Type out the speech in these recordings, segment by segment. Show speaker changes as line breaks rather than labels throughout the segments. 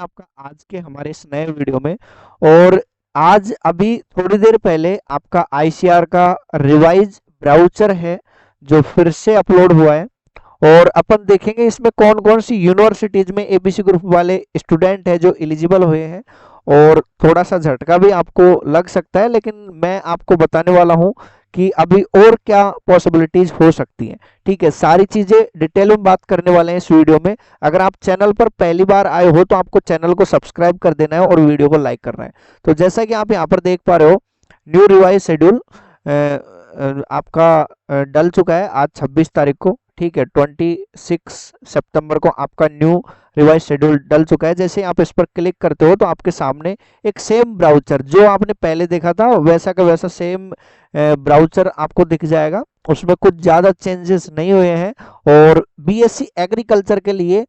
आपका आज के हमारे इस नए वीडियो में। और आज अभी थोड़ी देर पहले आपका आईसीआर का रिवाइज ब्राउचर है जो फिर से अपलोड हुआ है। और अपन देखेंगे इसमें कौन कौन सी यूनिवर्सिटीज में एबीसी ग्रुप वाले स्टूडेंट है जो एलिजिबल हुए हैं। और थोड़ा सा झटका भी आपको लग सकता है, लेकिन मैं आपको बताने वाला हूं कि अभी और क्या पॉसिबिलिटीज हो सकती हैं। ठीक है, सारी चीजें डिटेल में बात करने वाले हैं इस वीडियो में। अगर आप चैनल पर पहली बार आए हो तो आपको चैनल को सब्सक्राइब कर देना है और वीडियो को लाइक करना है। तो जैसा कि आप यहाँ पर देख पा रहे हो, न्यू रिवाइज शेड्यूल आपका डल चुका है आज 26 तारीख को। ठीक है, 26 सितंबर को आपका न्यू रिवाइज शेड्यूल डल चुका है। जैसे आप इस पर क्लिक करते हो तो आपके सामने एक सेम ब्राउचर जो आपने पहले देखा था वैसा का वैसा सेम ब्राउचर आपको दिख जाएगा। उसमें कुछ ज़्यादा चेंजेस नहीं हुए हैं। और बीएससी एग्रीकल्चर के लिए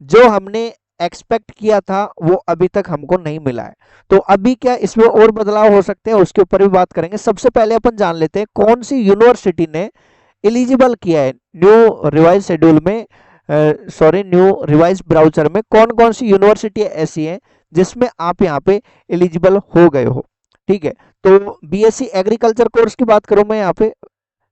जो हमने एक्सपेक्ट किया था वो अभी तक हमको नहीं मिला है। तो अभी क्या इसमें और बदलाव हो सकते हैं उसके ऊपर भी बात करेंगे। सबसे पहले अपन जान लेते हैं कौन सी यूनिवर्सिटी ने एलिजिबल किया है न्यू रिवाइज शेड्यूल में, सॉरी न्यू रिवाइज ब्राउचर में कौन कौन सी यूनिवर्सिटी ऐसी हैं जिसमें आप यहाँ पे एलिजिबल हो गए हो। ठीक है, तो बीएससी एग्रीकल्चर कोर्स की बात करूं मैं यहाँ पे।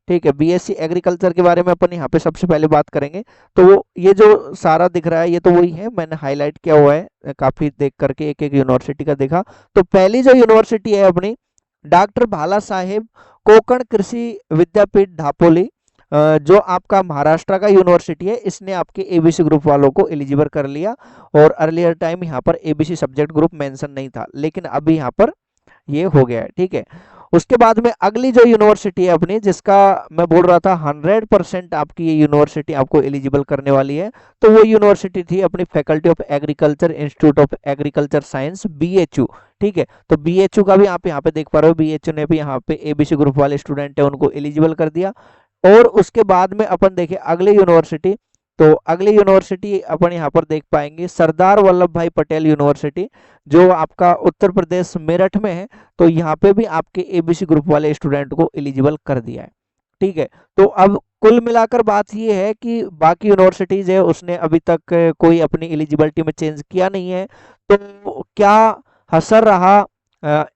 ठीक है, बीएससी एग्रीकल्चर के बारे में अपन यहाँ पे सबसे पहले बात करेंगे। तो वो ये जो सारा दिख रहा है ये तो वही है, मैंने हाईलाइट किया हुआ है काफी देख करके एक एक यूनिवर्सिटी का देखा। तो पहली जो यूनिवर्सिटी है अपनी डॉक्टर भाला साहेब कोकण कृषि विद्यापीठ दापोली, जो आपका महाराष्ट्र का यूनिवर्सिटी है, इसने आपके एबीसी ग्रुप वालों को एलिजिबल कर लिया। और अर्लियर टाइम यहाँ पर एबीसी सब्जेक्ट ग्रुप मेंशन नहीं था, लेकिन अभी यहाँ पर ये हो गया है। ठीक है, उसके बाद में अगली जो यूनिवर्सिटी है अपनी, जिसका मैं बोल रहा था 100% आपकी ये यूनिवर्सिटी आपको एलिजिबल करने वाली है, तो वो यूनिवर्सिटी थी अपनी faculty of agriculture institute of agriculture science BHU. ठीक है, तो बीएचयू का भी आप यहाँ पे देख पा रहे हो, बीएचयू ने भी यहाँ पे एबीसी ग्रुप वाले स्टूडेंट है उनको एलिजिबल कर दिया। और उसके बाद में अपन देखें अगली यूनिवर्सिटी, तो अगली यूनिवर्सिटी अपन यहाँ पर देख पाएंगे सरदार वल्लभ भाई पटेल यूनिवर्सिटी, जो आपका उत्तर प्रदेश मेरठ में है। तो यहाँ पे भी आपके एबीसी ग्रुप वाले स्टूडेंट को एलिजिबल कर दिया है। ठीक है, तो अब कुल मिलाकर बात ये है कि बाकी यूनिवर्सिटीज है उसने अभी तक कोई अपनी एलिजिबिलिटी में चेंज किया नहीं है। तो क्या असर रहा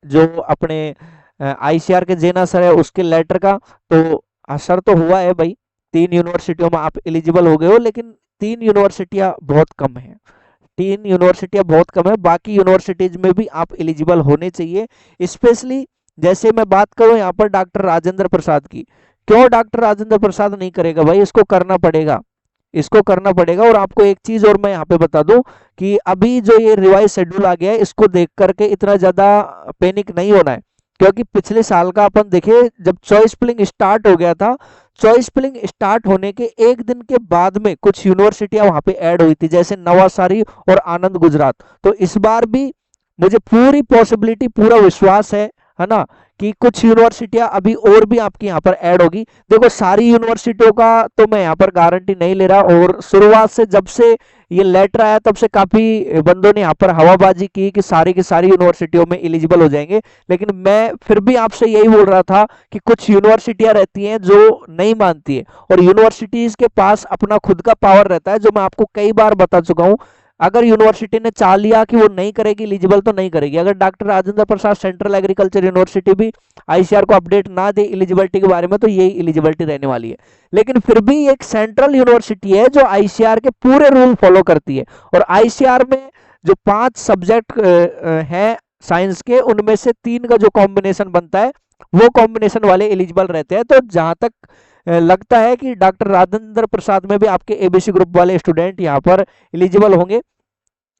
जो अपने आईसीआर के जेना सर है उसके लेटर का, तो असर तो हुआ है भाई। 3 यूनिवर्सिटियों में आप एलिजिबल हो गए हो, लेकिन 3 यूनिवर्सिटियां बहुत कम है। 3 यूनिवर्सिटियां बहुत कम है, बाकी यूनिवर्सिटीज में भी आप एलिजिबल होने चाहिए। स्पेशली जैसे मैं बात करूं यहाँ पर डॉक्टर राजेंद्र प्रसाद की, क्यों डॉक्टर राजेंद्र प्रसाद नहीं करेगा भाई, इसको करना पड़ेगा, इसको करना पड़ेगा। और आपको एक चीज और मैं यहाँ पे बता दूं कि अभी जो ये रिवाइज शेड्यूल आ गया है इसको देख करके इतना ज्यादा पैनिक नहीं होना है। क्योंकि पिछले साल का अपन देखे जब चॉइस फिलिंग स्टार्ट हो गया था, चॉइस फिलिंग स्टार्ट होने के एक दिन के बाद में कुछ यूनिवर्सिटियां वहां पे ऐड हुई थी, जैसे नवासारी और आनंद गुजरात। तो इस बार भी मुझे पूरी पॉसिबिलिटी, पूरा विश्वास है ना, कि कुछ यूनिवर्सिटियां अभी और भी आपकी यहाँ पर ऐड होगी। देखो सारी यूनिवर्सिटियों का तो मैं यहाँ पर गारंटी नहीं ले रहा, और शुरुआत से जब से ये लेटर आया तब से काफी बंदों ने यहाँ पर हवाबाजी की कि सारी की सारी यूनिवर्सिटियों में एलिजिबल हो जाएंगे। लेकिन मैं फिर भी आपसे यही बोल रहा था कि कुछ यूनिवर्सिटियां रहती हैं जो नहीं मानती है, और यूनिवर्सिटीज के पास अपना खुद का पावर रहता है, जो मैं आपको कई बार बता चुका हूँ। अगर यूनिवर्सिटी ने चाह लिया कि वो नहीं करेगी एलिजिबल तो नहीं करेगी। अगर doctor Rajendra Prasad central agriculture university भी आईसीआर को अपडेट ना दे एलिजिबिलिटी के बारे में, तो यही एलिजिबिलिटी रहने वाली है। लेकिन फिर भी एक सेंट्रल यूनिवर्सिटी है जो आईसीआर के पूरे रूल फॉलो करती है, और आईसीआर में जो 5 सब्जेक्ट हैं साइंस के, उनमें से 3 का जो कॉम्बिनेशन बनता है वो कॉम्बिनेशन वाले एलिजिबल रहते हैं। तो जहां तक लगता है कि डॉक्टर राजेंद्र प्रसाद में भी आपके एबीसी ग्रुप वाले स्टूडेंट यहाँ पर एलिजिबल होंगे।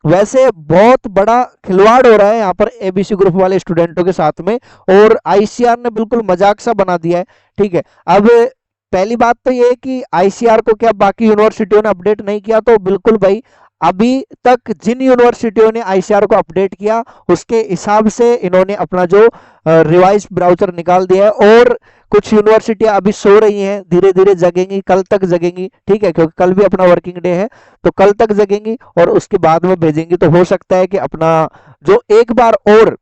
वैसे बहुत बड़ा खिलवाड़ हो रहा है यहाँ पर एबीसी ग्रुप वाले स्टूडेंटों के साथ में, और आईसीआर ने बिल्कुल मजाक सा बना दिया है। ठीक है, अब पहली बात तो ये है कि आईसीआर को क्या बाकी यूनिवर्सिटियों ने अपडेट नहीं किया, तो बिल्कुल भाई अभी तक जिन यूनिवर्सिटियों ने आईसीआर को अपडेट किया उसके हिसाब से इन्होंने अपना जो रिवाइज ब्राउचर निकाल दिया है। और कुछ यूनिवर्सिटियां अभी सो रही हैं, धीरे धीरे जगेंगी, कल तक जगेंगी। ठीक है, क्योंकि कल भी अपना वर्किंग डे है, तो कल तक जगेंगी और उसके बाद में भेजेंगी। तो हो सकता है कि अपना जो एक बार और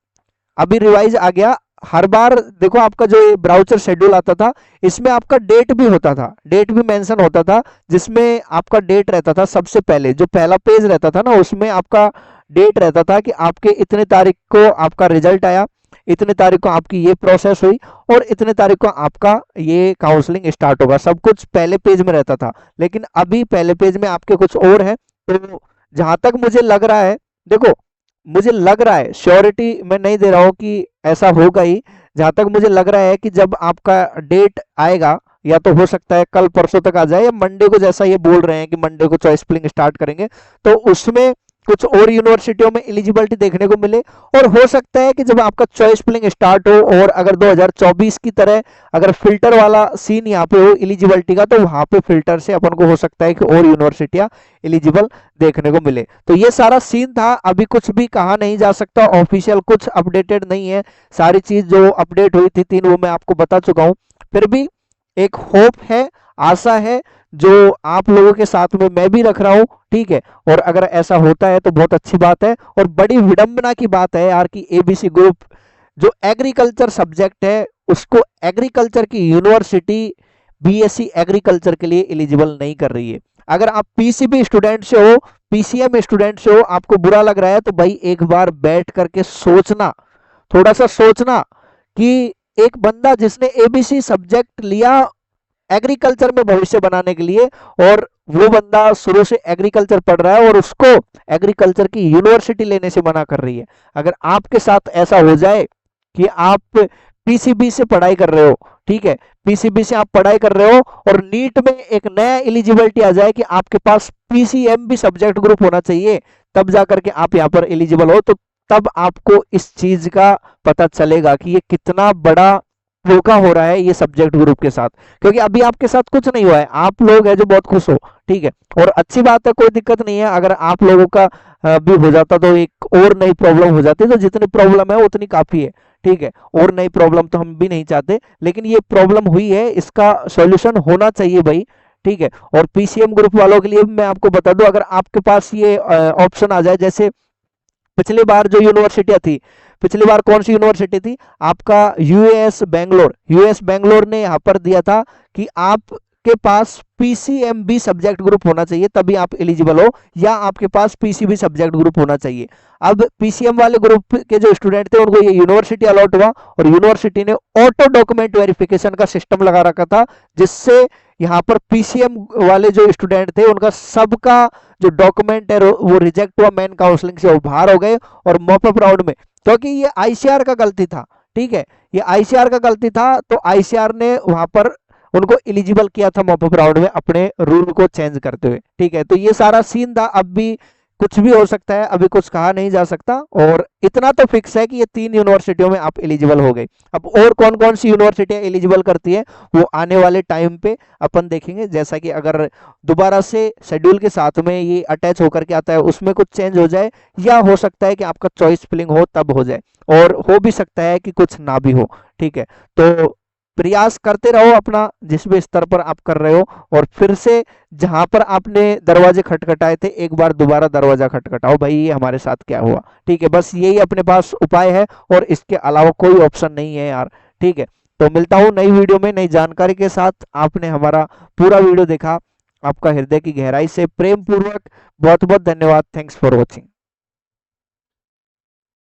अभी रिवाइज आ गया, हर बार देखो आपका जो ब्राउचर शेड्यूल आता था इसमें आपका डेट भी होता था, डेट भी मेंशन होता था, जिसमें आपका डेट रहता था सबसे पहले, जो पहला पेज रहता था ना उसमें आपका डेट रहता था कि आपके इतने तारीख को आपका रिजल्ट आया, इतने तारीख को आपकी ये प्रोसेस हुई और इतने तारीख को आपका ये काउंसलिंग स्टार्ट होगा। सब कुछ पहले पेज में रहता था, लेकिन अभी पहले पेज में आपके कुछ और है। तो जहां तक मुझे लग रहा है, देखो मुझे लग रहा है, श्योरिटी मैं नहीं दे रहा हूं कि ऐसा होगा ही, जहां तक मुझे लग रहा है कि जब आपका डेट आएगा, या तो हो सकता है कल परसों तक आ जाए, या मंडे को, जैसा ये बोल रहे हैं कि मंडे को चॉइस फिलिंग स्टार्ट करेंगे, तो उसमें कुछ और यूनिवर्सिटियों में एलिजिबिलिटी देखने को मिले। और हो सकता है कि जब आपका चॉइस फिलिंग स्टार्ट हो और अगर 2024 की तरह अगर फिल्टर वाला सीन यहाँ पे हो एलिजिबिलिटी का, तो वहां पे फिल्टर से अपन को हो सकता है कि और यूनिवर्सिटियां एलिजिबल देखने को मिले। तो ये सारा सीन था, अभी कुछ भी कहा नहीं जा सकता, ऑफिशियल कुछ अपडेटेड नहीं है। सारी चीज जो अपडेट हुई थी 3 वो मैं आपको बता चुका हूँ। फिर भी एक होप है, आशा है, जो आप लोगों के साथ में मैं भी रख रहा हूं, ठीक है। और अगर ऐसा होता है तो बहुत अच्छी बात है, और बड़ी विडंबना की बात है यार कि एबीसी ग्रुप जो एग्रीकल्चर सब्जेक्ट है उसको एग्रीकल्चर की यूनिवर्सिटी बीएससी एग्रीकल्चर के लिए एलिजिबल नहीं कर रही है। अगर आप पीसीबी स्टूडेंट से हो, पीसीएम स्टूडेंट से हो, आपको बुरा लग रहा है तो भाई एक बार बैठ करके सोचना, थोड़ा सा सोचना कि एक बंदा जिसने एबीसी सब्जेक्ट लिया एग्रीकल्चर में भविष्य बनाने के लिए, और वो बंदा शुरू से एग्रीकल्चर पढ़ रहा है और उसको एग्रीकल्चर की यूनिवर्सिटी लेने से मना कर रही है। अगर आपके साथ ऐसा हो जाए कि आप पीसीबी से पढ़ाई कर रहे हो, ठीक है, पीसीबी से आप पढ़ाई कर रहे हो और नीट में एक नया एलिजिबिलिटी आ जाए कि आपके पास पीसीएम भी सब्जेक्ट ग्रुप होना चाहिए, तब जाकर के आप यहाँ पर एलिजिबल हो, तो तब आपको इस चीज का पता चलेगा कि ये कितना बड़ा धोखा हो रहा है ये सब्जेक्ट ग्रुप के साथ। क्योंकि अभी आपके साथ कुछ नहीं हुआ है, आप लोग हैं जो बहुत खुश हो, ठीक है, और अच्छी बात है, कोई दिक्कत नहीं है। अगर आप लोगों का भी हो जाता तो एक और नई प्रॉब्लम हो जाती, तो जितनी प्रॉब्लम है उतनी काफी है, ठीक है। और नई प्रॉब्लम तो हम भी नहीं चाहते, लेकिन ये प्रॉब्लम हुई है, इसका सॉल्यूशन होना चाहिए भाई, ठीक है। और पीसीएम ग्रुप वालों के लिए भी मैं आपको बता दूं, अगर आपके पास ये ऑप्शन आ जाए, जैसे पिछली बार जो यूनिवर्सिटियां थी, पिछली बार कौन सी यूनिवर्सिटी थी आपका, यूएस बेंगलोर, यूएस बेंगलोर ने यहाँ पर दिया था कि आपके पास पीसीएमबी सब्जेक्ट ग्रुप होना चाहिए तभी आप एलिजिबल हो, या आपके पास पीसीबी सब्जेक्ट ग्रुप होना चाहिए। अब पीसीएम वाले ग्रुप के जो स्टूडेंट थे उनको ये यूनिवर्सिटी अलॉट हुआ, और यूनिवर्सिटी ने ऑटो डॉक्यूमेंट वेरिफिकेशन का सिस्टम लगा रखा था, जिससे यहाँ पर पीसीएम वाले जो स्टूडेंट थे उनका सबका जो डॉक्यूमेंट है वो रिजेक्ट हुआ, मेन काउंसलिंग से वो बाहर हो गए। और मॉपअप राउंड में, क्योंकि ये आईसीआर का गलती था, ठीक है, ये आईसीआर का गलती था, तो आईसीआर ने वहां पर उनको एलिजिबल किया था मॉपअप राउंड में अपने रूल को चेंज करते हुए, ठीक है। तो ये सारा सीन था, अब भी कुछ भी हो सकता है, अभी कुछ कहा नहीं जा सकता। और इतना तो फिक्स है कि ये 3 यूनिवर्सिटियों में आप एलिजिबल हो गए। अब और कौन कौन सी यूनिवर्सिटियां एलिजिबल करती है वो आने वाले टाइम पे अपन देखेंगे, जैसा कि अगर दोबारा से शेड्यूल के साथ में ये अटैच होकर के आता है, उसमें कुछ चेंज हो जाए, या हो सकता है कि आपका चॉइस फिलिंग हो तब हो जाए, और हो भी सकता है कि कुछ ना भी हो, ठीक है। तो प्रयास करते रहो अपना जिस भी स्तर पर आप कर रहे हो, और फिर से जहां पर आपने दरवाजे खटखटाए थे एक बार दोबारा दरवाजा खटखटाओ, भाई ये हमारे साथ क्या हुआ, ठीक है। बस यही अपने पास उपाय है, और इसके अलावा कोई ऑप्शन नहीं है यार, ठीक है। तो मिलता हूं नई वीडियो में नई जानकारी के साथ। आपने हमारा पूरा वीडियो देखा, आपका हृदय की गहराई से प्रेम पूर्वक बहुत बहुत धन्यवाद। Thanks for watching.